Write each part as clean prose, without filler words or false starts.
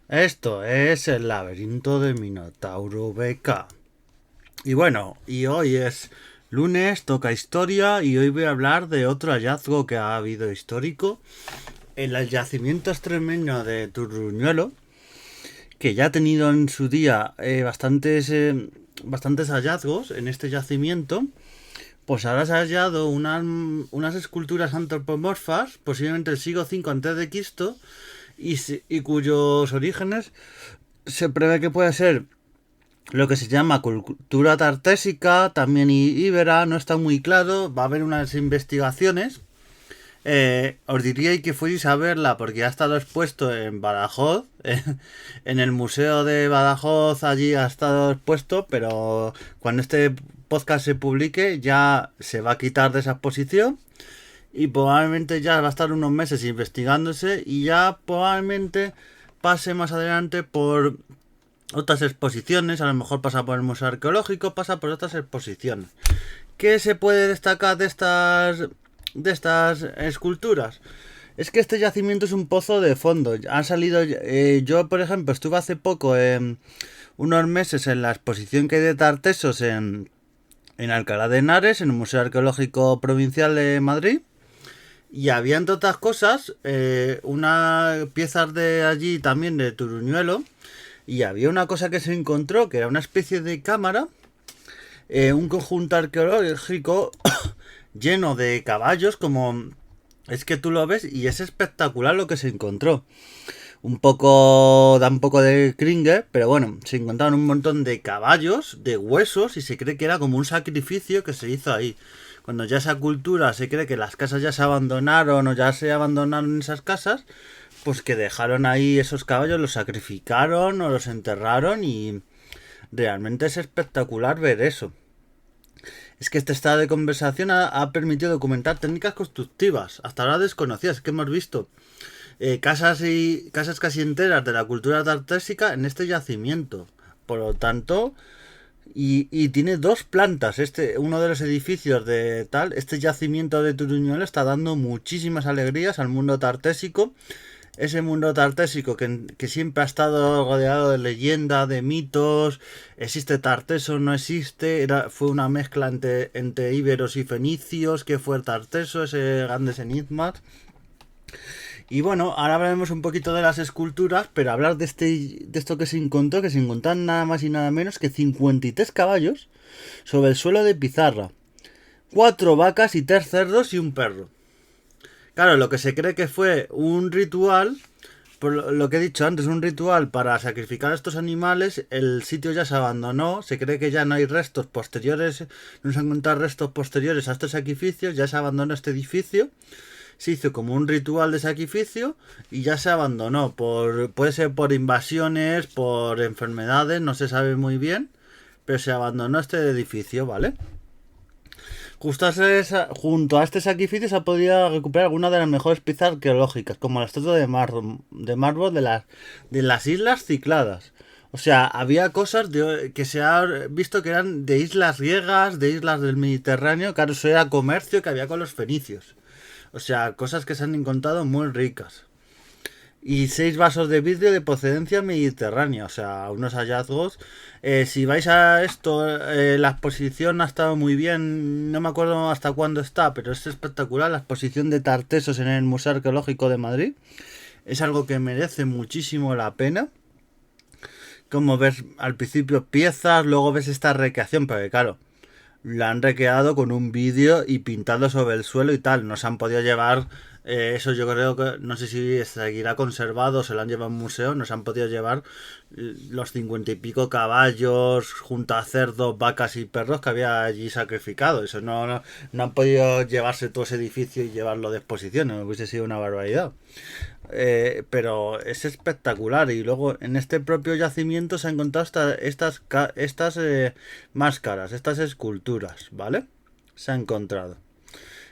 Esto es el laberinto de Minotauro BK. Y bueno, y hoy es lunes, toca historia y hoy voy a hablar de otro hallazgo que ha habido histórico. El yacimiento extremeño de Turruñuelo, que ya ha tenido en su día bastantes hallazgos en este yacimiento. Pues ahora se ha hallado unas esculturas antropomorfas, posiblemente del siglo V a.C., y cuyos orígenes se prevé que puede ser lo que se llama cultura tartésica, también íbera, no está muy claro, va a haber unas investigaciones. Os diría que fuerais a verla porque ha estado expuesto en Badajoz, en el Museo de Badajoz allí ha estado expuesto, pero cuando este podcast se publique ya se va a quitar de esa exposición y probablemente ya va a estar unos meses investigándose y ya probablemente pase más adelante por otras exposiciones, a lo mejor pasa por el Museo Arqueológico, pasa por otras exposiciones. ¿Qué se puede destacar de estas esculturas? Es que este yacimiento es un pozo de fondo. Han salido. Yo, por ejemplo, estuve hace poco, unos meses, en la exposición que hay de Tartesos en Alcalá de Henares, en el Museo Arqueológico Provincial de Madrid. Y había, entre otras cosas, unas piezas de allí también de Turuñuelo. Y había una cosa que se encontró, que era una especie de cámara, un conjunto arqueológico lleno de caballos, como es que tú lo ves y es espectacular lo que se encontró. Da un poco de cringe, pero bueno, se encontraron un montón de caballos, de huesos, y se cree que era como un sacrificio que se hizo ahí. Cuando ya esa cultura se cree que las casas ya se abandonaron o ya se abandonaron esas casas, pues que dejaron ahí esos caballos, los sacrificaron o los enterraron y realmente es espectacular ver eso. Es que este estado de conversación ha permitido documentar técnicas constructivas, hasta ahora desconocidas, que hemos visto casas casi enteras de la cultura tartésica en este yacimiento. Por lo tanto, y tiene dos plantas. Uno de los edificios de tal, este yacimiento de Turuñuelo está dando muchísimas alegrías al mundo tartésico. Ese mundo tartésico que siempre ha estado rodeado de leyenda, de mitos. ¿Existe Tarteso? ¿No existe? Fue una mezcla entre íberos y fenicios. ¿Qué fue Tarteso? Ese grandes enigmas. Y bueno, ahora hablaremos un poquito de las esculturas, pero hablar de esto que se encontraron nada más y nada menos que 53 caballos sobre el suelo de pizarra, 4 vacas y 3 cerdos y un perro. Claro, lo que se cree que fue un ritual, por lo que he dicho antes, un ritual para sacrificar a estos animales, el sitio ya se abandonó, se cree que ya no hay restos posteriores, no se han encontrado restos posteriores a estos sacrificios, ya se abandonó este edificio. Se hizo como un ritual de sacrificio y ya se abandonó. Puede ser por invasiones, por enfermedades, no se sabe muy bien, pero se abandonó este edificio, ¿vale? Junto a este sacrificio se ha podido recuperar algunas de las mejores piezas arqueológicas, como la estatua de mármol de las Islas Cicladas. O sea, había cosas que se ha visto que eran de islas griegas, de islas del Mediterráneo, claro, eso era comercio que había con los fenicios. O sea, cosas que se han encontrado muy ricas. Y 6 vasos de vidrio de procedencia mediterránea. O sea, unos hallazgos. Si vais a esto, la exposición ha estado muy bien. No me acuerdo hasta cuándo está, pero es espectacular. La exposición de Tartesos en el Museo Arqueológico de Madrid. Es algo que merece muchísimo la pena. Como ves al principio piezas, luego ves esta recreación, pero claro, la han recreado con un vídeo y pintado sobre el suelo y tal. No se han podido llevar. Eso yo creo que. No sé si seguirá conservado, se lo han llevado a un museo. No se han podido llevar los 50 y pico caballos junto a cerdos, vacas y perros que había allí sacrificado. Eso no han podido llevarse todo ese edificio y llevarlo de exposición. No hubiese sido una barbaridad. Pero es espectacular. Y luego en este propio yacimiento se han encontrado estas máscaras, estas esculturas, ¿vale? Se ha encontrado.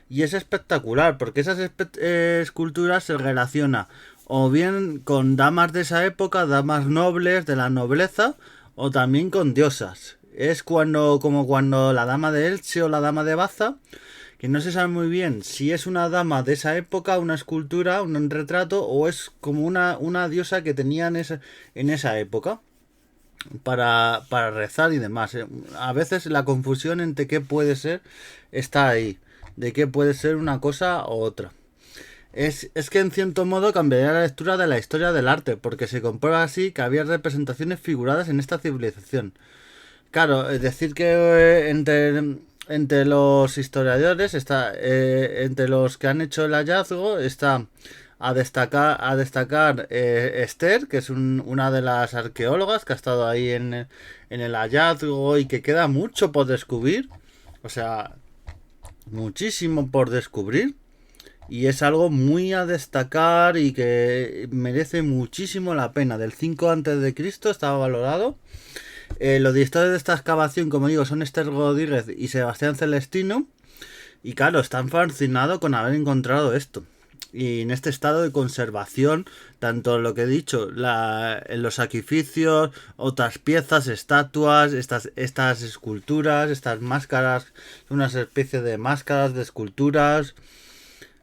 Y es espectacular porque esas esculturas se relaciona o bien con damas de esa época, damas nobles de la nobleza, o también con diosas. Es como cuando la dama de Elche o la dama de Baza, que no se sabe muy bien si es una dama de esa época, una escultura, un retrato, o es como una diosa que tenían en esa época para rezar y demás. A veces la confusión entre qué puede ser está ahí, de qué puede ser una cosa u otra. Es que en cierto modo cambiaría la lectura de la historia del arte, porque se comprueba así que había representaciones figuradas en esta civilización. Claro, es decir que entre los historiadores está, entre los que han hecho el hallazgo está a destacar Esther, que es una de las arqueólogas que ha estado ahí en el hallazgo y que queda mucho por descubrir, o sea, muchísimo por descubrir. Y es algo muy a destacar y que merece muchísimo la pena. Del 5 antes de Cristo estaba valorado. Los directores de esta excavación, como digo, son Esther Rodríguez y Sebastián Celestino. Y claro, están fascinados con haber encontrado esto. Y en este estado de conservación, tanto lo que he dicho, en los sacrificios, otras piezas, estatuas, estas esculturas, estas máscaras, unas especies de máscaras, de esculturas.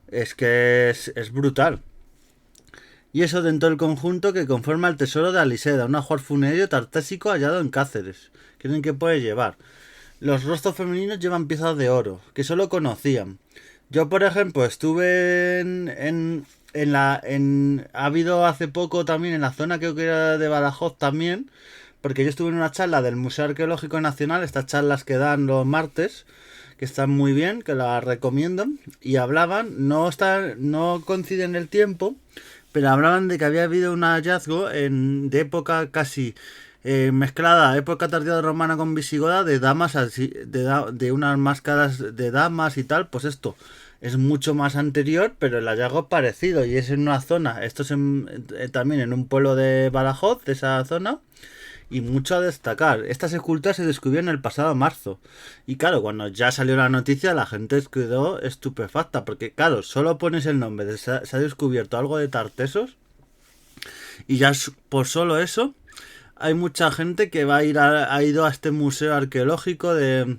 Es que es brutal. Y eso dentro del conjunto que conforma el tesoro de Aliseda, un ajuar funerario tartésico hallado en Cáceres. ¿Quieren que puede llevar? Los rostros femeninos llevan piezas de oro, que solo conocían. Yo, por ejemplo, estuve ha habido hace poco también en la zona, creo que era de Badajoz también, porque yo estuve en una charla del Museo Arqueológico Nacional, estas charlas que dan los martes, que están muy bien, que las recomiendo, y hablaban, no coinciden el tiempo, pero hablaban de que había habido un hallazgo de época casi mezclada, época tardía romana con visigoda, de damas así, de unas máscaras de damas y tal. Pues esto es mucho más anterior, pero el hallazgo es parecido y es en una zona, esto es también en un pueblo de Badajoz, de esa zona. Y mucho a destacar, estas esculturas se descubrieron el pasado marzo. Y claro, cuando ya salió la noticia, la gente quedó estupefacta. Porque claro, solo pones el nombre de se ha descubierto algo de Tartesos. Y ya por solo eso, hay mucha gente que va a ir ha ido a este museo arqueológico de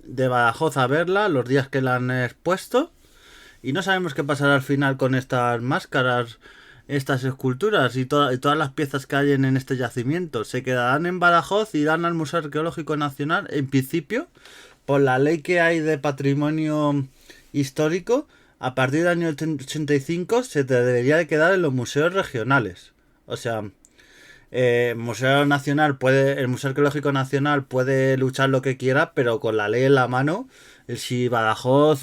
Badajoz a verla, los días que la han expuesto. Y no sabemos qué pasará al final con estas máscaras, estas esculturas y todas las piezas que hay en este yacimiento. Se quedarán en Badajoz y irán al Museo Arqueológico Nacional, en principio, por la ley que hay de patrimonio histórico. A partir del año 85 se te debería de quedar en los museos regionales. O sea, el Museo Arqueológico Nacional puede luchar lo que quiera, pero con la ley en la mano, si Badajoz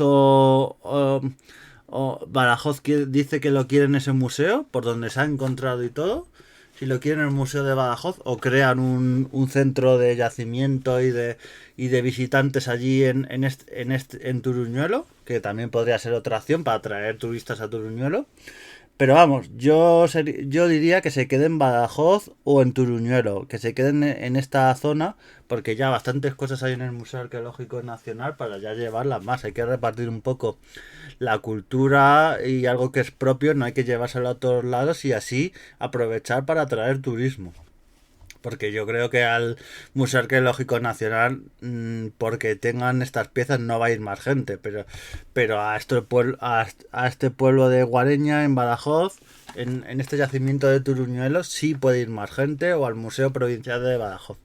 o Badajoz dice que lo quiere en ese museo, por donde se ha encontrado y todo, si lo quieren en el Museo de Badajoz, o crean un centro de yacimiento y de visitantes allí en Turuñuelo, que también podría ser otra acción para atraer turistas a Turuñuelo. Pero vamos, yo diría que se queden en Badajoz o en Turuñuelo, que se queden en esta zona, porque ya bastantes cosas hay en el Museo Arqueológico Nacional para ya llevarlas más. Hay que repartir un poco la cultura y algo que es propio, no hay que llevárselo a todos lados y así aprovechar para atraer turismo. Porque yo creo que al Museo Arqueológico Nacional, porque tengan estas piezas, no va a ir más gente. Pero a este pueblo de Guareña, en Badajoz, en este yacimiento de Turuñuelo, sí puede ir más gente, o al Museo Provincial de Badajoz.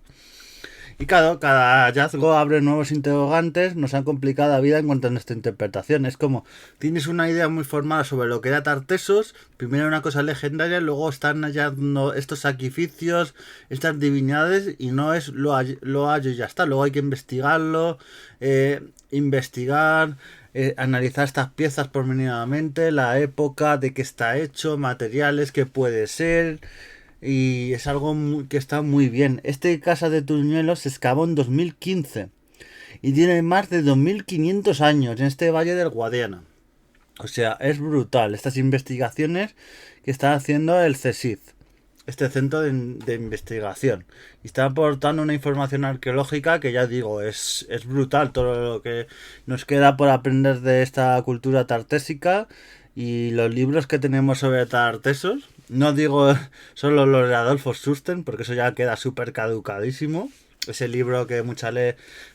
Y claro, cada hallazgo abre nuevos interrogantes, nos han complicado la vida en cuanto a nuestra interpretación. Es como, tienes una idea muy formada sobre lo que era Tartesos, primero una cosa legendaria, luego están hallando estos sacrificios, estas divinidades, y no es lo hallo y ya está. Luego hay que investigarlo, analizar estas piezas pormenorizadamente, la época, de qué está hecho, materiales, qué puede ser. Y es algo que está muy bien. Este casa de Turuñuelo se excavó en 2015 y tiene más de 2500 años en este valle del Guadiana. O sea, es brutal estas investigaciones que está haciendo el CSIC, este centro de investigación. Y está aportando una información arqueológica que, ya digo, es brutal todo lo que nos queda por aprender de esta cultura tartésica. Y los libros que tenemos sobre Tartesos, no digo solo los de Adolfo Susten, porque eso ya queda súper caducadísimo. ese libro que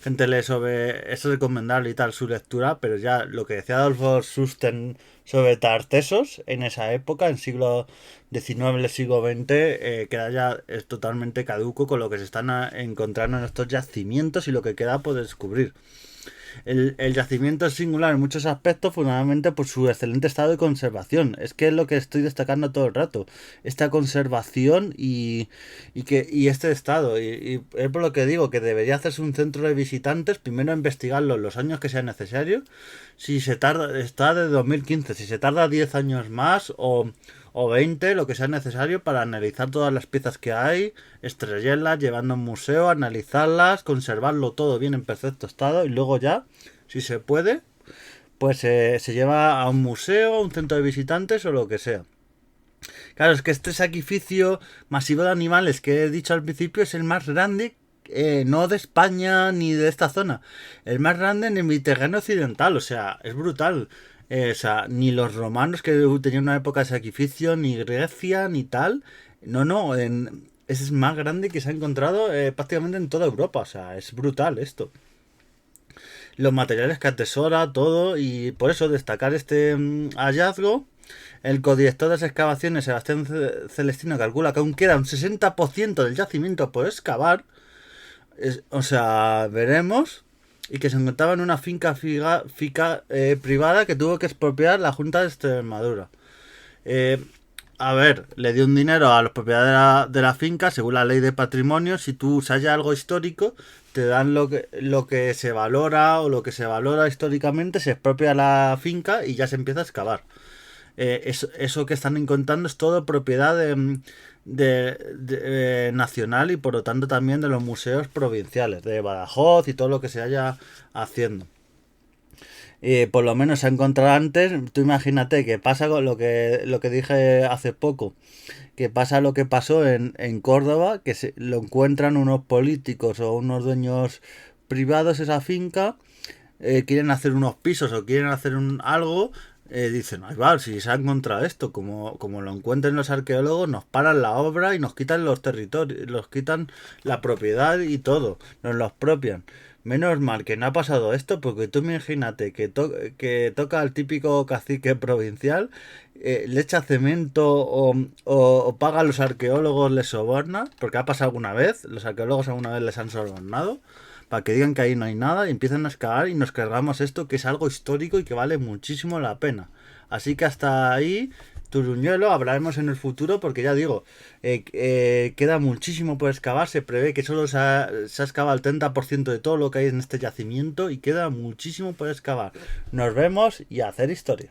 gente lee sobre... Es recomendable y tal su lectura, pero ya lo que decía Adolfo Susten sobre Tartesos en esa época, en siglo XIX, siglo XX, queda ya es totalmente caduco con lo que se están encontrando en estos yacimientos y lo que queda por descubrir. El yacimiento es singular en muchos aspectos, fundamentalmente por su excelente estado de conservación. Es que es lo que estoy destacando todo el rato. Esta conservación y este estado. Y es por lo que digo que debería hacerse un centro de visitantes, primero investigarlo los años que sea necesario. Si se tarda, está de 2015, si se tarda 10 años más o 20, lo que sea necesario para analizar todas las piezas que hay, estrellarlas, llevando a un museo, analizarlas, conservarlo todo bien en perfecto estado y luego ya, si se puede, pues se lleva a un museo, a un centro de visitantes o lo que sea. Claro, es que este sacrificio masivo de animales que he dicho al principio es el más grande, no de España ni de esta zona, el más grande en el Mediterráneo occidental, o sea, es brutal. O sea, ni los romanos que tenían una época de sacrificio, ni Grecia, ni tal. No, no, es más grande que se ha encontrado prácticamente en toda Europa, o sea, es brutal esto. Los materiales que atesora, todo, y por eso destacar este hallazgo. El codirector de las excavaciones, Sebastián Celestino, calcula que aún queda un 60% del yacimiento por excavar. O sea, veremos. Y que se encontraba en una finca privada que tuvo que expropiar la Junta de Extremadura. Eh, a ver, le dio un dinero a los propietarios de la finca, según la ley de patrimonio. Si tú usas ya algo histórico, te dan lo que se valora o lo que se valora históricamente, se expropia la finca y ya se empieza a excavar. Eso que están encontrando es todo propiedad nacional y por lo tanto también de los museos provinciales, de Badajoz y todo lo que se haya haciendo. Por lo menos se ha encontrado antes, tú imagínate que pasa con lo que dije hace poco, que pasa lo que pasó en Córdoba, que lo encuentran unos políticos o unos dueños privados esa finca, quieren hacer unos pisos o quieren hacer algo, dicen, ay, va, si se ha encontrado esto, como lo encuentren los arqueólogos, nos paran la obra y nos quitan los territorios, nos quitan la propiedad y todo, nos lo expropian. Menos mal que no ha pasado esto, porque tú imagínate que toca al típico cacique provincial, le echa cemento o paga a los arqueólogos, les soborna, porque ha pasado alguna vez, los arqueólogos alguna vez les han sobornado, para que digan que ahí no hay nada y empiezan a excavar y nos cargamos esto que es algo histórico y que vale muchísimo la pena. Así que hasta ahí, Turuñuelo, hablaremos en el futuro porque ya digo, queda muchísimo por excavar, se prevé que solo se ha excavado el 30% de todo lo que hay en este yacimiento y queda muchísimo por excavar. Nos vemos y a hacer historia.